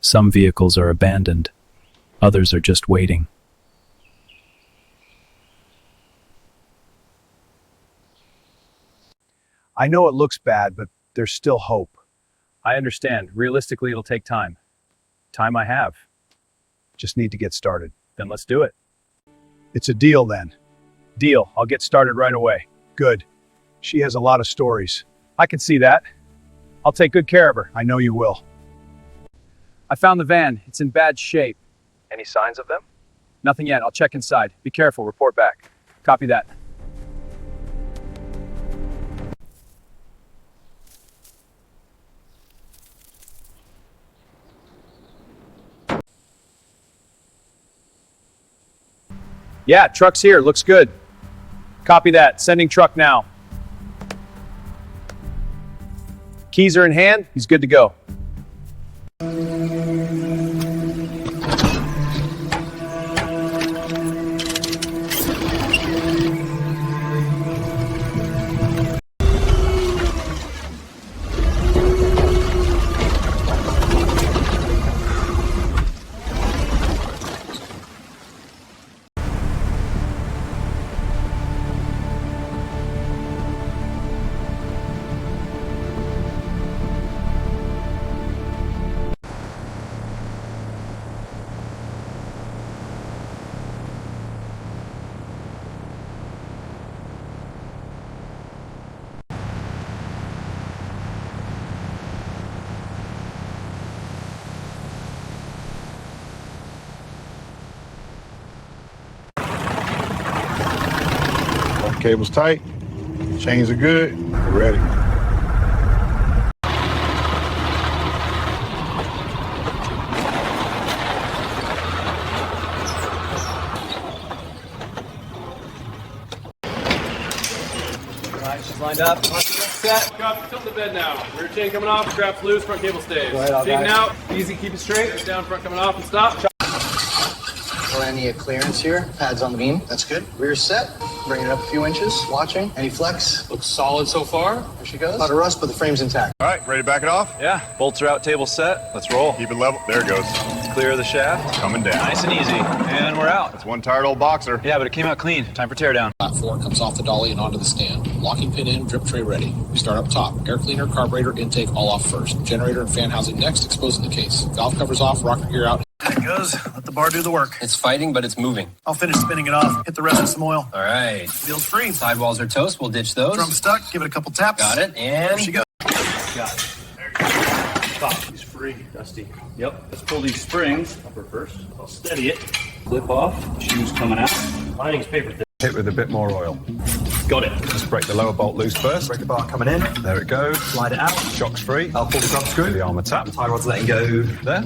Some vehicles are abandoned. Others are just waiting. I know it looks bad, but there's still hope. I understand. Realistically, it'll take time. Time I have. Just need to get started. Then let's do it. It's a deal then. Deal. I'll get started right away. Good. She has a lot of stories. I can see that. I'll take good care of her. I know you will. I found the van. It's in bad shape. Any signs of them? Nothing yet. I'll check inside. Be careful. Report back. Copy that. Yeah, truck's here. Looks good. Copy that. Sending truck now. Keys are in hand. He's good to go. Cable's tight, chains are good, we're ready. Alright, she's lined up. Set. Cuff, tilt the bed now. Rear chain coming off, straps loose, front cable stays. Go ahead, I'll Straighten guide. out, easy, keep it straight. Down, front coming off, and stop. Any clearance here, pads on the beam, that's good. Rear set, bring it up a few inches, watching. Any flex, Looks solid so far. there she goes. A lot of rust, but the frame's intact. All right, ready to back it off? Yeah, bolts are out, table set. Let's roll. Keep it level, there it goes. Clear the shaft. Coming down. Nice and easy. And we're out. It's one tired old boxer. Yeah, but it came out clean. Time for teardown. Platform comes off the dolly and onto the stand. Locking pin in, drip tray ready. We start up top. Air cleaner, carburetor, intake all off first. Generator and fan housing next, exposing the case. Valve covers off, rocker gear out. There it goes. Let the bar do the work. It's fighting, but it's moving. I'll finish spinning it off. Hit the rest with some oil. All right. Wheels free. Sidewalls are toast. We'll ditch those. Drum stuck. Give it a couple taps. Got it. And There she goes. Got it. There you go. Top, he's free, Dusty. Yep, let's pull these springs up first. I'll steady it. Flip off, shoes coming out. Lining's paper thin. Hit with a bit more oil. Got it. Just break the lower bolt loose first. Break the bar coming in. There it goes. Slide it out. Shocks free. I'll pull the grub screw. The armor tap. Tie rod's letting go. There.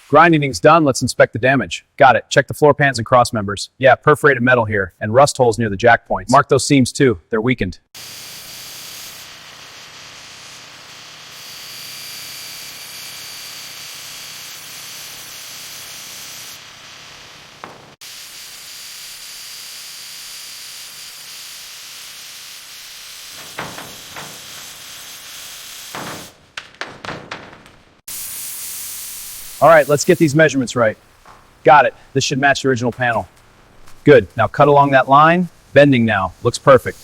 Grinding's done. Let's inspect the damage. Got it. Check the floor pans and cross members. Yeah, perforated metal here, and rust holes near the jack points. Mark those seams too. They're weakened. All right, let's get these measurements right. Got it. This should match the original panel. Good. Now cut along that line. Bending now. Looks perfect.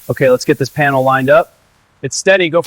Okay, let's get this panel lined up. It's steady. Go.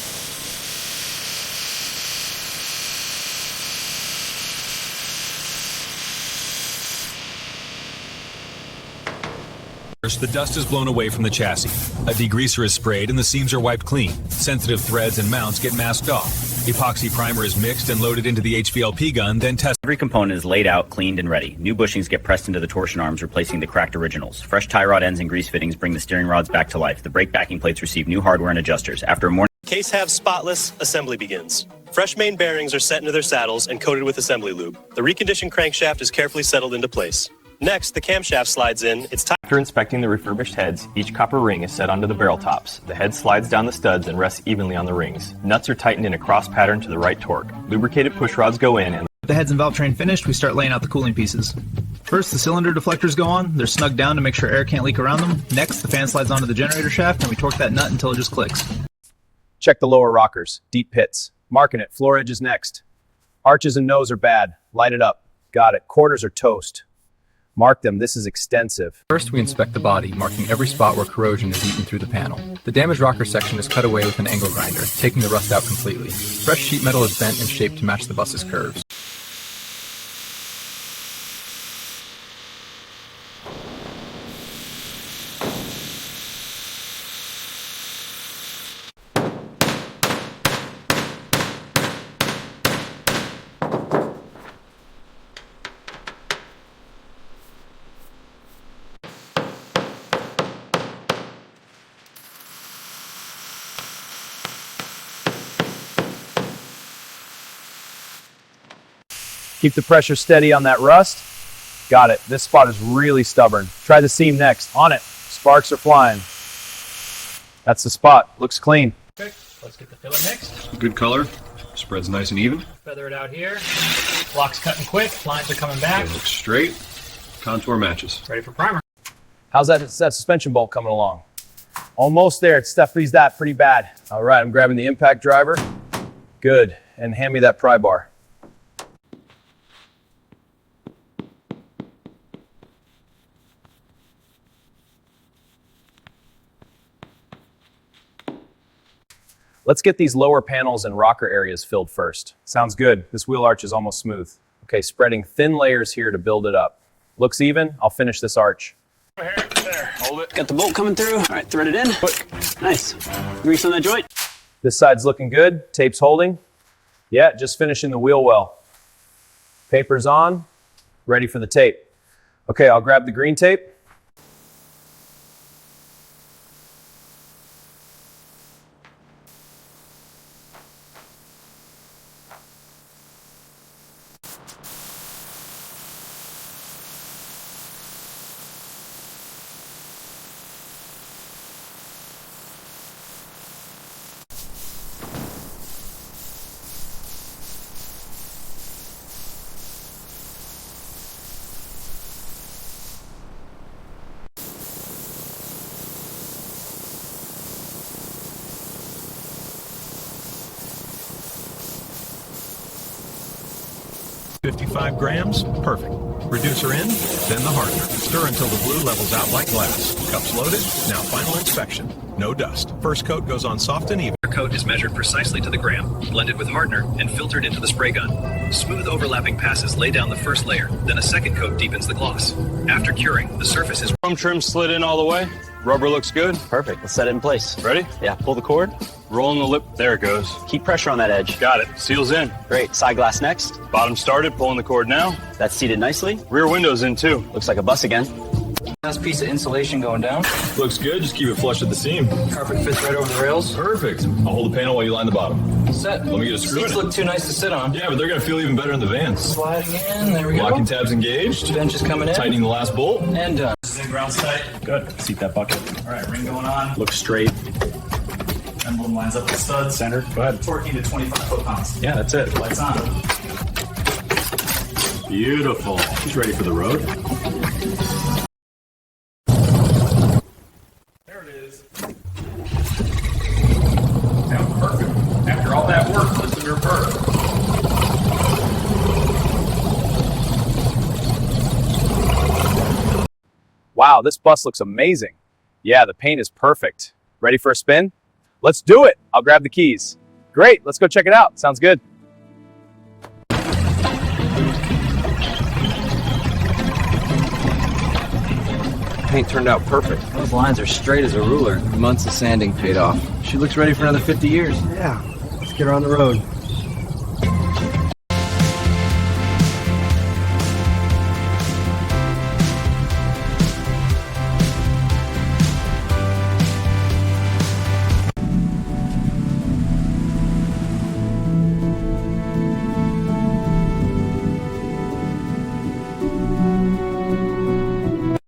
First, the dust is blown away from the chassis. A degreaser is sprayed and the seams are wiped clean. Sensitive threads and mounts get masked off. Epoxy primer is mixed and loaded into the HVLP gun, then tested. Every component is laid out, cleaned, and ready. New bushings get pressed into the torsion arms, replacing the cracked originals. Fresh tie rod ends and grease fittings bring the steering rods back to life. The brake backing plates receive new hardware and adjusters. After a morning Case halves spotless, assembly begins. Fresh main bearings are set into their saddles and coated with assembly lube. The reconditioned crankshaft is carefully settled into place. Next, the camshaft slides in. It's time. After inspecting the refurbished heads, each copper ring is set onto the barrel tops. The head slides down the studs and rests evenly on the rings. Nuts are tightened in a cross pattern to the right torque. Lubricated push rods go in, and with the heads and valve train finished, we start laying out the cooling pieces. First, the cylinder deflectors go on. They're snugged down to make sure air can't leak around them. Next, the fan slides onto the generator shaft, and we torque that nut until it just clicks. Check the lower rockers. Deep pits. Marking it. Floor edge is next. Arches and nose are bad. Light it up. Got it. Quarters are toast. Mark them. This is extensive. First, we inspect the body, marking every spot where corrosion is eaten through the panel. The damaged rocker section is cut away with an angle grinder, taking the rust out completely. Fresh sheet metal is bent and shaped to match the bus's curves. Keep the pressure steady on that rust. Got it. This spot is really stubborn. Try the seam next. On it. Sparks are flying. That's the spot. Looks clean. Okay, let's get the filler mixed. Good color. Spreads nice and even. Feather it out here. Block's cutting quick. Lines are coming back. It looks straight. Contour matches. Ready for primer. How's that suspension bolt coming along? Almost there. It's definitely that pretty bad. All right, I'm grabbing the impact driver. Good. And hand me that pry bar. Let's get these lower panels and rocker areas filled first. Sounds good. This wheel arch is almost smooth. Okay, spreading thin layers here to build it up. Looks even. I'll finish this arch. There, hold it. got the bolt coming through. All right, thread it in. Nice. Grease on that joint. This side's looking good. Tape's holding. Yeah, just finishing the wheel well. Paper's on. Ready for the tape. Okay, I'll grab the green tape. $55 grams, perfect. Reducer in, then the hardener. Stir until the glue levels out like glass. Cups loaded, now final inspection. No dust. First coat goes on soft and even. Coat is measured precisely to the gram, blended with hardener, and filtered into the spray gun. Smooth overlapping passes lay down the first layer, then a second coat deepens the gloss. After curing, the surface is... Chrome trim slid in all the way. Rubber looks good. Perfect. Let's set it in place. Ready? Yeah, pull the cord. Rolling the lip. There it goes. Keep pressure on that edge. Got it. Seals in. Great. Side glass next. Bottom started. Pulling the cord now. That's seated nicely. Rear window's in too. Looks like a bus again. Nice piece of insulation going down. Looks good. Just keep it flush at the seam. Carpet fits right over the rails. Perfect. I'll hold the panel while you line the bottom. Set. Let me get a screw in Seats it. look too nice to sit on. Yeah, but they're going to feel even better in the vans. Sliding in. There we go. Locking tabs engaged. Bench is coming in. Tightening the last bolt. And done. This is in ground tight. Good. Seat that bucket. All right, ring going on. Looks straight. Emblem lines up with studs. Center. Go ahead. Torquing to 25 foot-pounds. Yeah, that's it. Lights on. Beautiful. She's ready for the road. There it is. Now, perfect. After all that work, listen to her purr. Wow, this bus looks amazing. Yeah, the paint is perfect. Ready for a spin? Let's do it. I'll grab the keys. Great, let's go check it out. Sounds good. Paint turned out perfect. Those lines are straight as a ruler. Months of sanding paid off. She looks ready for another 50 years. Yeah, let's get her on the road.